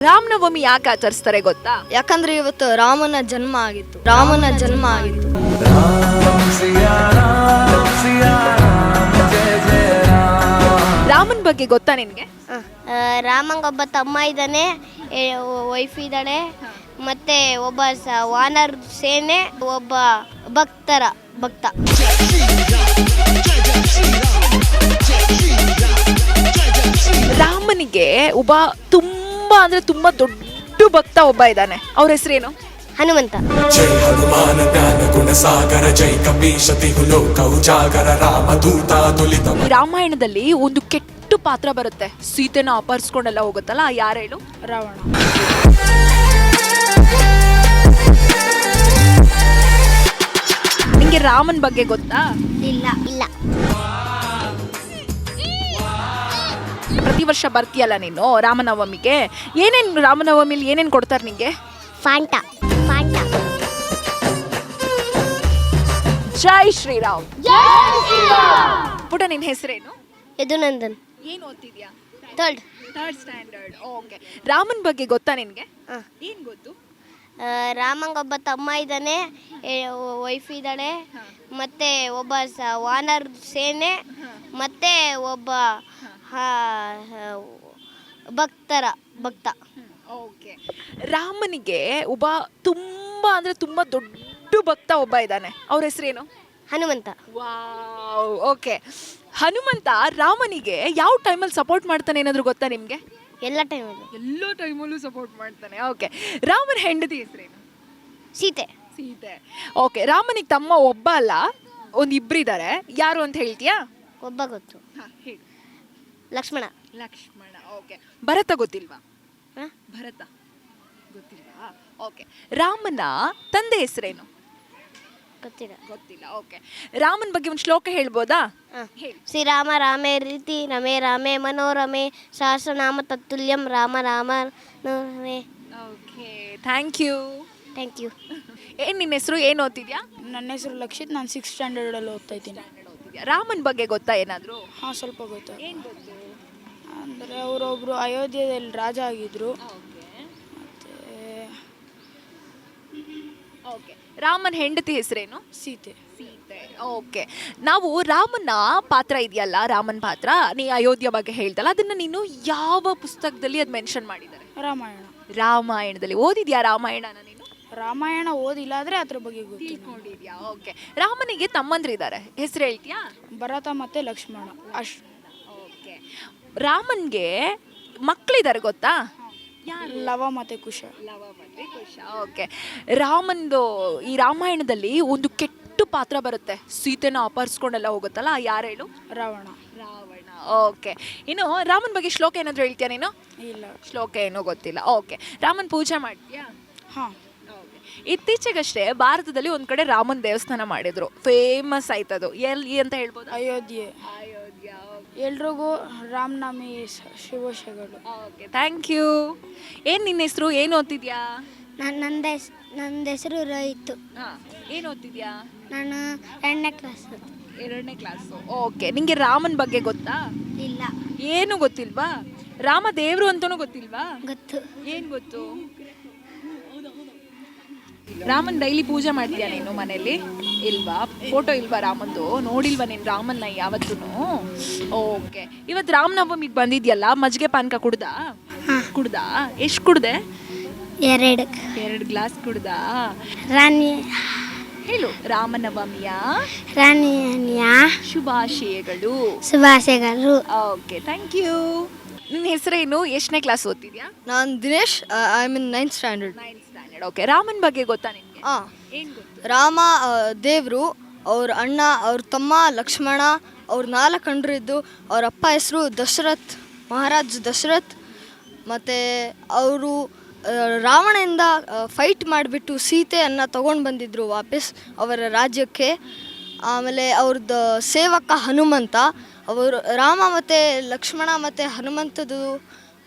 ರಾಮನವಮಿ ಯಾಕೆ ಆಚರಿಸ್ತಾರೆ ಗೊತ್ತಾ? ಯಾಕಂದ್ರೆ ಇವತ್ತು ರಾಮನ ಜನ್ಮ ಆಗಿತ್ತು. ರಾಮನ್ ಬಗ್ಗೆ ಗೊತ್ತಾ ನಿನ್ಗೆ? ರಾಮಂಗೊಬ್ಬ ತಮ್ಮ ಇದ್ದಾನೆ, ವೈಫ್ ಇದ್ದಾಳೆ, ಮತ್ತೆ ಒಬ್ಬ ವಾನರ್ ಸೇನೆ, ಒಬ್ಬ ಭಕ್ತ. ರಾಮನಿಗೆ ಒಬ್ಬ ತುಂಬಾ ದೊಡ್ಡ ಭಕ್ತ ಒಬ್ಬ ಇದ್ದಾನೆ. ಅವ್ರ ಹೆಸರೇನು? ಹನುಮಂತ. ಜೈ ಹನುಮಾನ ಜ್ಞಾನ ಗುಣ ಸಾಗರ ಜೈ ಕಪೀಶತಿ ಲೋಕ ಉಜಾಗರ ರಾಮದೂತ ತುಲಿತ. ರಾಮಾಯಣದಲ್ಲಿ ಒಂದು ಕೆಟ್ಟ ಪಾತ್ರ ಬರುತ್ತೆ, ಸೀತೆನ ಅಪಹರಿಸ್ಕೊಂಡೆಲ್ಲ ಹೋಗುತ್ತಲ್ಲ, ಯಾರು ಹೇಳು? ರಾವಣ. ನಿಂಗೆ ರಾಮನ್ ಬಗ್ಗೆ ಗೊತ್ತಾ? ಇಲ್ಲ. ಪ್ರತಿ ವರ್ಷ ಬರ್ತೀಯಲ್ಲ ನೀನು ರಾಮನವಮಿಗೆ, ಏನೇನು ರಾಮನವಮಿಲಿ ಏನೇನು ಕೊಡ್ತಾರೆ ನಿಂಗೆ? ಫಾಂಟಾ. ಜೈ ಶ್ರೀರಾಮ್. ಪುಟ, ನಿನ್ನ ಹೆಸರೇನು? ಯದುನಂದನ್. ಏನು ಓದ್ತಿದ್ಯಾ? Third standard. ಓಕೆ. ರಾಮನ್ ಬಗ್ಗೆ ಗೊತ್ತಾ ನಿನ್ಗೆ? ಏನು ಗೊತ್ತು? ರಾಮಂಗೊಬ್ಬ ತಮ್ಮ ಇದ್ದಾನೆ, ವೈಫ್ ಇದ್ದಾಳೆ, ಮತ್ತೆ ಒಬ್ಬ ವಾನರ್ ಸೇನೆ, ಮತ್ತೆ ಒಬ್ಬ ಭಕ್ತ. ಓಕೆ. ರಾಮನಿಗೆ ಒಬ್ಬ ತುಂಬಾ ದೊಡ್ಡ ಭಕ್ತ ಒಬ್ಬ ಇದ್ದಾನೆ. ಅವ್ರ ಹೆಸರೇನು? ಹನುಮಂತ. ವಾವ್. ಓಕೆ. ಹನುಮಂತ ರಾಮನಿಗೆ ಯಾವ ಟೈಮಲ್ಲಿ ಸಪೋರ್ಟ್ ಮಾಡ್ತಾನೆ ಏನಾದರೂ ಗೊತ್ತಾ ನಿಮಗೆ? ಎಲ್ಲ ಟೈಮಲ್ಲೂ ಸಪೋರ್ಟ್ ಮಾಡ್ತಾನೆ. ಓಕೆ. ರಾಮನ ಹೆಂಡತಿ ಹೆಸರೇನು? ಸೀತೆ. ಓಕೆ. ರಾಮನಿಗೆ ತಮ್ಮ ಒಬ್ಬ ಅಲ್ಲ, ಇಬ್ಬರಿದ್ದಾರೆ. ಯಾರು ಅಂತ ಹೇಳ್ತೀಯಾ? ಒಬ್ಬ ಗೊತ್ತು. ಹೇಳಿ. ಲಕ್ಷ್ಮಣ. ಓಕೆ. ಭರತ ಗೊತ್ತಿಲ್ವಾ? ಭರತ ಗೊತ್ತಿಲ್ವಾ? ಓಕೆ. ರಾಮನ ತಂದೆ ಹೆಸರೇನು? ಗೊತ್ತಿಲ್ಲ. ಓಕೆ. ರಾಮನ ಬಗ್ಗೆ ಒಂದು ಶ್ಲೋಕ ಹೇಳ್ಬೋದಾ? ಶ್ರೀರಾಮ ರಾಮೇ ರೀತಿ ರಮೇ ರಾಮೇ ಮನೋರಮೆ ಸಹಸ್ರನಾಮ ತತ್ತುಲ್ಯಂ ರಾಮ ರಾಮೇ. ಓಕೆ. Thank you. ಏನು ನಿನ್ನ ಹೆಸರು? ಏನು ಓದ್ತಿದ್ಯಾ? ನನ್ನ ಹೆಸರು ಲಕ್ಷಿತ್. ನಾನು 6th ಸ್ಟ್ಯಾಂಡರ್ಡಲ್ಲಿ ಓದ್ತಾ ಇದ್ದೀನಿ. ರಾಮನ್ ಬಗ್ಗೆ ಗೊತ್ತಾ ಏನಾದರೂ? ಹಾಂ, ಸ್ವಲ್ಪ ಗೊತ್ತು. ಏನು ಗೊತ್ತು? ಅಂದರೆ ಅವರೊಬ್ಬರು ಅಯೋಧ್ಯೆಯಲ್ಲಿ ರಾಜ ಆಗಿದ್ರು. ಓಕೆ. ರಾಮನ ಹೆಂಡತಿ ಹೆಸರೇನು? ಸೀತೆ. ಓಕೆ. ನಾವು ರಾಮನ ಪಾತ್ರ ಇದೆಯಲ್ಲ, ರಾಮನ್ ಪಾತ್ರ ನೀ ಅಯೋಧ್ಯ ಬಗ್ಗೆ ಹೇಳ್ದಲ್ಲ, ಅದನ್ನ ನೀನು ಯಾವ ಪುಸ್ತಕದಲ್ಲಿ ಅದು ಮೆನ್ಷನ್ ಮಾಡಿದ್ದಾರೆ? ರಾಮಾಯಣದಲ್ಲಿ ಓದಿದ್ಯಾ ರಾಮಾಯಣನ ನೀನು? ರಾಮಾಯಣ ಓದಿಲ್ಲ, ಆದರೆ ಅದ್ರ ಬಗ್ಗೆ ತಿಳ್ಕೊಂಡಿದ್ಯಾ? ಓಕೆ. ರಾಮನಿಗೆ ತಮ್ಮಂದ್ರಿದ್ದಾರೆ, ಹೆಸರು ಹೇಳ್ತೀಯಾ? ಭರತ ಮತ್ತು ಲಕ್ಷ್ಮಣ. ಓಕೆ. ರಾಮನ್ಗೆ ಮಕ್ಕಳಿದ್ದಾರೆ ಗೊತ್ತಾ? ಲವ ಮತ್ತು ಕುಶ. ಓಕೆ. ರಾಮಂದು ಈ ರಾಮಾಯಣದಲ್ಲಿ ಒಂದು ಕೆಟ್ಟ ಪಾತ್ರ ಬರುತ್ತೆ, ಸೀತೆನ ಅಪಹರಿಸ್ಕೊಂಡೆಲ್ಲ ಹೋಗುತ್ತಲ್ಲ, ಯಾರು ಹೇಳು? ರಾವಣ. ಓಕೆ. ಇನ್ನು ರಾಮನ್ ಬಗ್ಗೆ ಶ್ಲೋಕ ಏನಾದರೂ ಹೇಳ್ತೀಯಾ ನೀನು? ಇಲ್ಲ, ಶ್ಲೋಕ ಏನೋ ಗೊತ್ತಿಲ್ಲ. ಓಕೆ. ರಾಮನ್ ಪೂಜೆ ಮಾಡ್ತೀಯಾ? ಹಾಂ. ಇತ್ತೀಚೆಗಷ್ಟೇ ಭಾರತದಲ್ಲಿ ಒಂದ್ ಕಡೆ ರಾಮನ್ ದೇವಸ್ಥಾನ ಮಾಡಿದ್ರು, ಫೇಮಸ್ ಆಯ್ತದು. ಎಲ್ಲಿ ಅಂತ ಹೇಳ್ಬೋದು? ಅಯೋಧ್ಯೆ. ಎಲ್ರಿಗೂ ರಾಮನವಮಿ ಶುಭಾಶಯಗಳು. ಓಕೆ. Thank you. ಏನು ನಿನ್ನ ಹೆಸರು? ಏನು ಓದ್ತಿದ್ಯಾ? ನನ್ನ ಹೆಸರು ರೋಹಿತ್. ಏನು ಓದ್ತಿದ್ಯಾ? ನಾನು 2ನೇ ಕ್ಲಾಸು. ಓಕೆ. ನಿಂಗೆ ರಾಮನ್ ಬಗ್ಗೆ ಗೊತ್ತಾ? ಇಲ್ಲ. ಏನು ಗೊತ್ತಿಲ್ವಾ? ರಾಮ ದೇವ್ರು ಅಂತನೂ ಗೊತ್ತಿಲ್ವಾ? ಗೊತ್ತು. ಏನು ಗೊತ್ತು? ರಾಮನ್ ಡೈಲಿ ಪೂಜೆ ಮಾಡ್ತೀಯಾ ನೀನು ಮನೆಯಲ್ಲಿ? ಇಲ್ವಾ? ಫೋಟೋ ಇಲ್ವಾ ರಾಮಂದು? ನೋಡಿಲ್ವಾ ನೀನು ರಾಮನ್ನ ಯಾವತ್ತೂ? ಓಕೆ. ಇವತ್ತು ರಾಮನವಮಿಗೆ ಬಂದಿದ್ಯಲ್ಲ, ಮಜ್ಜಿಗೆ ಪಾನಕ ಕುಡ್ದಾ? ಎಷ್ಟು ಕುಡ್ದೆ? 2 ಗ್ಲಾಸ್ ಕುಡ್ದಾ? ರಾಣಿ ಹೇಳು. ರಾಮನವಮಿಯ ಶುಭಾಶಯಗಳು. ಓಕೆ. Thank you. ನಿನ್ನ ಹೆಸರೇನು? ಎಷ್ಟನೇ ಕ್ಲಾಸ್ ಓದ್ತಿದ್ಯಾ? ನಾನು Dinesh. I mean 9th standard. Okay. ರಾಮನ್ ಬಗ್ಗೆ ಗೊತ್ತಾ ನಿಮಗೆ? ಏನು ಗೊತ್ತು? ರಾಮ ದೇವರು, ಅವ್ರ ಅಣ್ಣ, ಅವ್ರ ತಮ್ಮ ಲಕ್ಷ್ಮಣ, ಅವ್ರ 4 ಅಣ್ಣರು ಇದ್ದು. ಅವ್ರ ಅಪ್ಪ ಹೆಸರು ಮಹಾರಾಜ್ ದಶರಥ್. ಮತ್ತು ಅವರು ರಾವಣದಿಂದ ಫೈಟ್ ಮಾಡಿಬಿಟ್ಟು ಸೀತೆಯನ್ನು ತಗೊಂಡು ಬಂದಿದ್ದರು ವಾಪಸ್ ಅವರ ರಾಜ್ಯಕ್ಕೆ. ಆಮೇಲೆ ಅವ್ರದ್ದು ಸೇವಕ ಹನುಮಂತ. ಅವರು ರಾಮ ಮತ್ತು ಲಕ್ಷ್ಮಣ ಮತ್ತು ಹನುಮಂತದ್ದು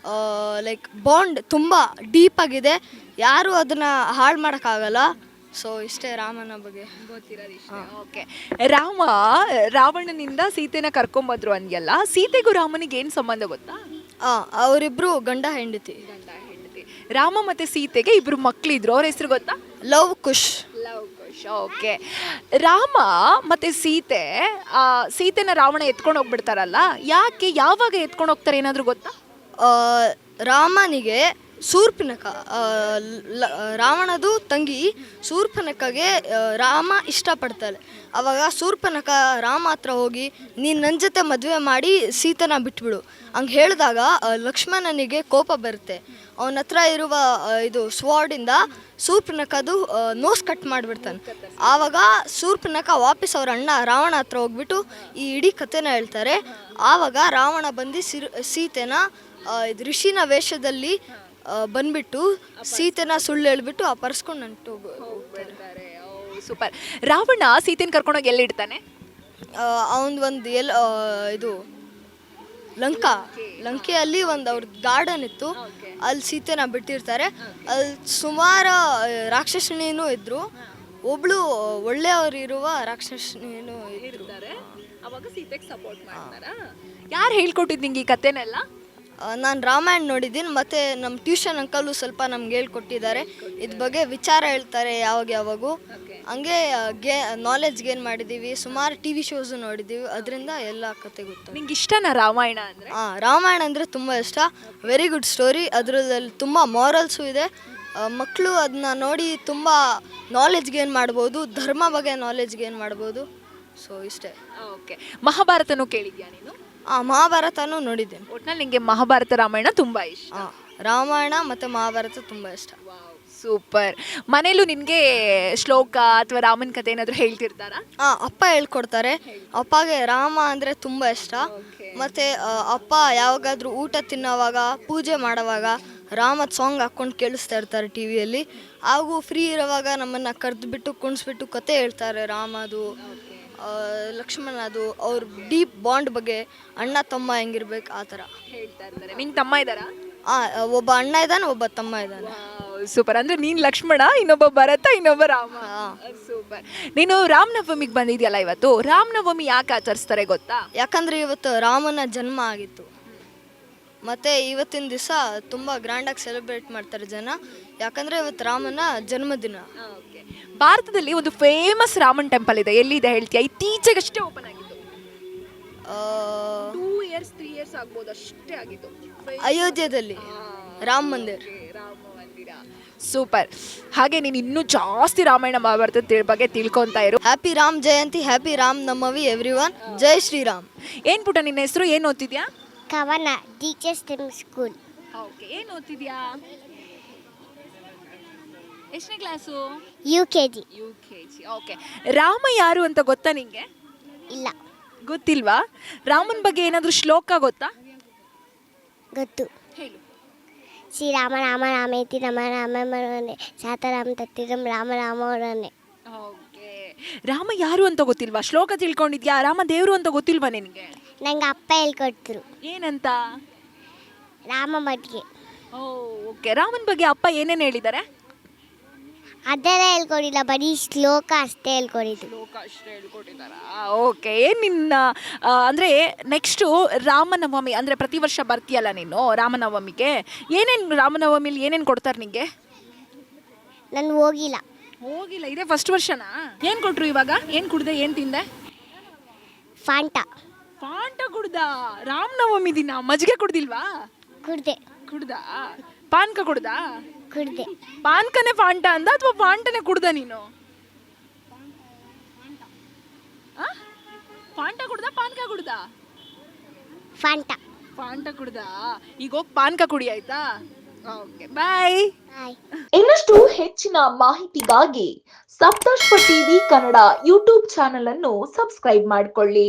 ಲೈಕ್ ಬಾಂಡ್ ತುಂಬ ಡೀಪಾಗಿದೆ, ಯಾರೂ ಅದನ್ನು ಹಾಳು ಮಾಡೋಕ್ಕಾಗಲ್ಲ. ಸೊ ಇಷ್ಟೇ ರಾಮನ ಬಗ್ಗೆ ಗೊತ್ತಿರೋದಿಷ್ಟೇ. ಓಕೆ. ರಾವಣನಿಂದ ಸೀತೆನ ಕರ್ಕೊಂಬಂದ್ರು ಅಂದ್ಯಲ್ಲ, ಸೀತೆಗೂ ರಾಮನಿಗೆ ಏನು ಸಂಬಂಧ ಗೊತ್ತಾ? ಅವರಿಬ್ರು ಗಂಡ ಹೆಂಡತಿ. ರಾಮ ಮತ್ತೆ ಸೀತೆಗೆ ಇಬ್ರು ಮಕ್ಳಿದ್ರು, ಅವ್ರ ಹೆಸರು ಗೊತ್ತಾ? Love Kush. Love Kush. Okay. Rama ಮತ್ತೆ ಸೀತೆ, ಸೀತೆನ ರಾವಣ ಎತ್ಕೊಂಡು ಹೋಗ್ಬಿಡ್ತಾರಲ್ಲ, ಯಾಕೆ, ಯಾವಾಗ ಎತ್ಕೊಂಡು ಹೋಗ್ತಾರೆ ಏನಾದರೂ ಗೊತ್ತಾ? ಆ, ರಾಮನಿಗೆ ಶೂರ್ಪನಖ, ರಾವಣದು ತಂಗಿ ಶೂರ್ಪನಖಗೆ ರಾಮ ಇಷ್ಟಪಡ್ತಾಳೆ. ಆವಾಗ ಶೂರ್ಪನಖ ರಾಮ ಹತ್ರ ಹೋಗಿ ನೀನು ನನ್ನ ಜೊತೆ ಮದುವೆ ಮಾಡಿ ಸೀತೆನ ಬಿಟ್ಬಿಡು ಹಂಗೆ ಹೇಳಿದಾಗ ಲಕ್ಷ್ಮಣನಿಗೆ ಕೋಪ ಬರುತ್ತೆ. ಅವನ ಹತ್ರ ಇರುವ ಇದು ಸ್ವಾರ್ಡಿಂದ ಶೂರ್ಪನಖದು ನೋಸ್ ಕಟ್ ಮಾಡಿಬಿಡ್ತಾನೆ. ಆವಾಗ ಶೂರ್ಪನಖ ವಾಪಸ್ ಅವ್ರ ಅಣ್ಣ ರಾವಣ ಹತ್ರ ಹೋಗ್ಬಿಟ್ಟು ಈ ಇಡೀ ಕಥೆನ ಹೇಳ್ತಾರೆ. ಆವಾಗ ರಾವಣ ಬಂದು ಸೀತೆನ ಇದು ಋಷಿನ ವೇಷದಲ್ಲಿ ಬಂದ್ಬಿಟ್ಟು ಸೀತೆನ ಸುಳ್ಳು ಹೇಳ್ಬಿಟ್ಟು ಅಪರ್ಸ್ಕೊಂಡು ನಂಟು ಹೋಗ್ತಾರೆ. ಸೂಪರ್. ರಾವಣ ಸೀತೆನ ಕರ್ಕೊಂಡೋಗಿ ಎಲ್ಲಿಡ್ತಾನೆ? ಅವನ್ ಒಂದು ಇದು ಲಂಕೆಯಲ್ಲಿ ಒಂದು ಅವ್ರ ಗಾರ್ಡನ್ ಇತ್ತು, ಅಲ್ಲಿ ಸೀತೆನ ಬಿಟ್ಟಿರ್ತಾರೆ. ಅಲ್ಲಿ ಸುಮಾರು ರಾಕ್ಷಸಣಿನೂ ಇದ್ರು, ಒಬ್ಳು ಒಳ್ಳೆಯವರು ಇರುವ ರಾಕ್ಷಸಣಿನೂ ಇದ್ರು. ಅವಾಗ ಸೀತೆಗೆ ಸಪೋರ್ಟ್ ಮಾಡ್ತಾರಾ? ಯಾರು ಹೇಳ್ಕೊಟ್ಟಿದ್ದು ನಿಂಗೆ ಈ ಕಥೆನೆಲ್ಲ? ನಾನು ರಾಮಾಯಣ ನೋಡಿದ್ದೀನಿ, ಮತ್ತು ನಮ್ಮ ಟ್ಯೂಷನ್ ಅಂಕಲು ಸ್ವಲ್ಪ ನಮ್ಗೆ ಹೇಳ್ಕೊಟ್ಟಿದ್ದಾರೆ. ಇದ್ರ ಬಗ್ಗೆ ವಿಚಾರ ಹೇಳ್ತಾರೆ ಯಾವಾಗೂ. ಹಂಗೆ ನಾಲೆಜ್ ಗೇನ್ ಮಾಡಿದ್ದೀವಿ, ಸುಮಾರು TV ಶೋಸು ನೋಡಿದ್ದೀವಿ, ಅದರಿಂದ ಎಲ್ಲ ಕತೆ ಗೊತ್ತು. ನಿಂಗೆ ಇಷ್ಟನಾ ರಾಮಾಯಣ ಅಂದರೆ? ರಾಮಾಯಣ ಅಂದರೆ ತುಂಬ ಇಷ್ಟ. ವೆರಿ ಗುಡ್ ಸ್ಟೋರಿ, ಅದರಲ್ಲಿ ತುಂಬ ಮಾರಲ್ಸು ಇದೆ. ಮಕ್ಕಳು ಅದನ್ನ ನೋಡಿ ತುಂಬ ನಾಲೆಜ್ ಗೇನ್ ಮಾಡ್ಬೋದು, ಧರ್ಮ ಬಗ್ಗೆ ನಾಲೆಜ್ ಗೇನ್ ಮಾಡ್ಬೋದು. ಸೊ ಇಷ್ಟೇ. ಓಕೆ. ಮಹಾಭಾರತನೂ ಕೇಳಿದ್ಯಾ ನೀನು? ಮಹಾಭಾರತನೂ ನೋಡಿದ್ದೇನೆ. ಒಟ್ನಲ್ಲಿ ನಿಂಗೆ ಮಹಾಭಾರತ ರಾಮಾಯಣ ತುಂಬ ಇಷ್ಟ? ರಾಮಾಯಣ ಮತ್ತು ಮಹಾಭಾರತ ತುಂಬ ಇಷ್ಟ. ಸೂಪರ್. ಮನೇಲೂ ನಿನಗೆ ಶ್ಲೋಕ ಅಥವಾ ರಾಮನ ಕಥೆ ಏನಾದರೂ ಹೇಳ್ತಿರ್ತಾರಾ? ಅಪ್ಪ ಹೇಳ್ಕೊಡ್ತಾರೆ. ಅಪ್ಪಗೆ ರಾಮ ಅಂದರೆ ತುಂಬ ಇಷ್ಟ. ಮತ್ತು ಅಪ್ಪ ಯಾವಾಗಾದರೂ ಊಟ ತಿನ್ನೋವಾಗ, ಪೂಜೆ ಮಾಡೋವಾಗ ರಾಮದ ಸಾಂಗ್ ಹಾಕ್ಕೊಂಡು ಕೇಳಿಸ್ತಾ ಇರ್ತಾರೆ ಟಿವಿಯಲ್ಲಿ. ಹಾಗೂ ಫ್ರೀ ಇರೋವಾಗ ನಮ್ಮನ್ನು ಕರೆದುಬಿಟ್ಟು ಕುಣಿಸ್ಬಿಟ್ಟು ಕತೆ ಹೇಳ್ತಾರೆ. ರಾಮದು, ಲಕ್ಷ್ಮಣದು, ಅವ್ರ ಡೀಪ್ ಬಾಂಡ್ ಬಗ್ಗೆ, ಅಣ್ಣ ತಮ್ಮ ಹೆಂಗಿರ್ಬೇಕು ಆ ಥರ ಹೇಳ್ತಾ ಇರ್ತಾರೆ. ನಿಂಗೆ ತಮ್ಮ ಇದ್ದಾರಾ? ಒಬ್ಬ ಅಣ್ಣ ಇದ್ದಾನೆ, ಒಬ್ಬ ತಮ್ಮ ಇದ್ದಾನೆ. ಸೂಪರ್. ಅಂದರೆ ನೀನು ಲಕ್ಷ್ಮಣ, ಇನ್ನೊಬ್ಬ ಭರತ, ಇನ್ನೊಬ್ಬ ರಾಮ. ಸೂಪರ್. ನೀನು ರಾಮನವಮಿಗೆ ಬಂದಿದ್ಯಲ್ಲ ಇವತ್ತು, ರಾಮನವಮಿ ಯಾಕೆ ಆಚರಿಸ್ತಾರೆ ಗೊತ್ತಾ? ಯಾಕಂದರೆ ಇವತ್ತು ರಾಮನ ಜನ್ಮ ಆಗಿತ್ತು. ಮತ್ತು ಇವತ್ತಿನ ದಿವಸ ತುಂಬ ಗ್ರ್ಯಾಂಡಾಗಿ ಸೆಲೆಬ್ರೇಟ್ ಮಾಡ್ತಾರೆ ಜನ, ಯಾಕಂದರೆ ಇವತ್ತು ರಾಮನ ಜನ್ಮದಿನ. ಭಾರತದಲ್ಲಿ ಒಂದು ಫೇಮಸ್ ರಾಮನ್ ಟೆಂಪಲ್ ಇದೆ, ಎಲ್ಲಿದೆ ಹೇಳ್ತೀಯಾ? ಇತ್ತೀಚೆಗಷ್ಟೇ ಓಪನ್ ಆಗಿತ್ತು. 2 years 3 years ಆಗ್ಬೋದು, ಅಷ್ಟೇ ಆಗಿತ್ತು. ಅಯೋಧ್ಯೆಯಲ್ಲಿ ರಾಮ ಮಂದಿರ. ಸೂಪರ್. ಹಾಗೆ ನೀನು ಇನ್ನೂ ಜಾಸ್ತಿ ರಾಮಾಯಣ ಮಹಾಭಾರತದ ಬಗ್ಗೆ ತಿಳ್ಕೊತಾ ಇರು. ಹ್ಯಾಪಿ ರಾಮ್ ಜಯಂತಿ, ಹ್ಯಾಪಿ ರಾಮ್ ನವಮಿ ಎವ್ರಿವನ್. ಜೈ ಶ್ರೀರಾಮ್. ಏನು ಪುಟ ನಿನ್ನ ಹೆಸರು? ಏನು ಓದ್ತಿದ್ಯಾ? ಕವನ, ಟೀಚರ್ಸ್ ಸ್ಕೂಲ್. ಓಕೆ. ಏನು ಓದ್ತಿದ್ಯಾ? ಎಷ್ಟನೇ ಕ್ಲಾಸು? UKG. ಓಕೆ. ರಾಮ ಯಾರು ಅಂತ ಗೊತ್ತಾ ನಿಂಗೆ? ಇಲ್ಲ. ಗೊತ್ತಿಲ್ವಾ? ರಾಮನ ಬಗ್ಗೆ ಏನಾದರೂ ಶ್ಲೋಕ ಗೊತ್ತಾ? ಗೊತ್ತು. ಹೇಳು. ಶ್ರೀರಾಮ ರಾಮ ರಾಮೇತಿ ರಮ ರಾಮ ಮರನೆ ಸಾತರಾಮ ತತ್ತಿರಂ ರಾಮ ರಾಮ ಅವರನೆ. ಓಕೆ. ರಾಮ ಯಾರು ಅಂತ ಗೊತ್ತಿಲ್ವಾ? ಶ್ಲೋಕ ತಿಳ್ಕೊಂಡಿದ್ಯಾ? ರಾಮ ದೇವರು ಅಂತ ಗೊತ್ತಿಲ್ವಾ ನಿನಗೆ? ನಂಗೆ ಅಪ್ಪ ಹೇಳ್ಕೊಟ್ರು. ಏನಂತ? ರಾಮ ಬಗ್ಗೆ. ಓಕೆ. ರಾಮನ ಬಗ್ಗೆ ಅಪ್ಪ ಏನೇನು ಹೇಳಿದ್ದಾರೆ? ಅದೆಲ್ಲ ಹೇಳ್ಕೊಡಿಲ್ಲ, ಬರೀ ಶ್ಲೋಕ ಅಷ್ಟೇ ಹೇಳ್ಕೊಡಿದ್ದು. ಶ್ಲೋಕ ಅಷ್ಟೇ ಹೇಳ್ಕೊಟ್ಟಿದ್ದಾರಾ? ಓಕೆ. ನಿನ್ನ ಅಂದರೆ ನೆಕ್ಸ್ಟು ರಾಮನವಮಿ ಅಂದರೆ ಪ್ರತಿ ವರ್ಷ ಬರ್ತೀಯಲ್ಲ ನೀನು ರಾಮನವಮಿಗೆ, ಏನೇನು ರಾಮನವಮಿಲಿ ಏನೇನು ಕೊಡ್ತಾರೆ ನಿಂಗೆ? ನಾನು ಹೋಗಿಲ್ಲ. ಇದೇ ಫಸ್ಟ್ ವರ್ಷನಾ? ಏನು ಕೊಟ್ಟರು ಇವಾಗ? ಏನು ಕುಡ್ದೆ, ಏನು ತಿಂದೆ? ಫಾಂಟಾ ಕುಡ್ದ? ರಾಮನವಮಿ ದಿನ ಮಜ್ಜಿಗೆ ಕುಡ್ದಿಲ್ವಾ? ಕುಡ್ದ? ಪಾನ್ಕ ಕುಡ್ದ? ಪಾನ್ಕನೇ ಫಾಂಟ ಅಂದ ಅಥವಾ ಫಾಂಟನೇ ಕುಡ್ದ ನೀನು? ಫಾಂಟ ಕುಡ್ದ, ಪಾನ್ಕ ಕುಡ್ದ? ಫಾಂಟ ಕುಡ್ದ. ಈಗ ಹೋಗಿ ಪಾನ್ಕ ಕುಡಿ, ಆಯ್ತಾ? ಓಕೆ, ಬಾಯ್. ಇನ್ನಷ್ಟು ಹೆಚ್ಚಿನ ಮಾಹಿತಿಗಾಗಿ ಸಪ್ತರ್ಷಿ ಟಿವಿ ಕನ್ನಡ ಯೂಟ್ಯೂಬ್ ಚಾನೆಲ್ ಅನ್ನು ಸಬ್ಸ್ಕ್ರೈಬ್ ಮಾಡಿಕೊಳ್ಳಿ.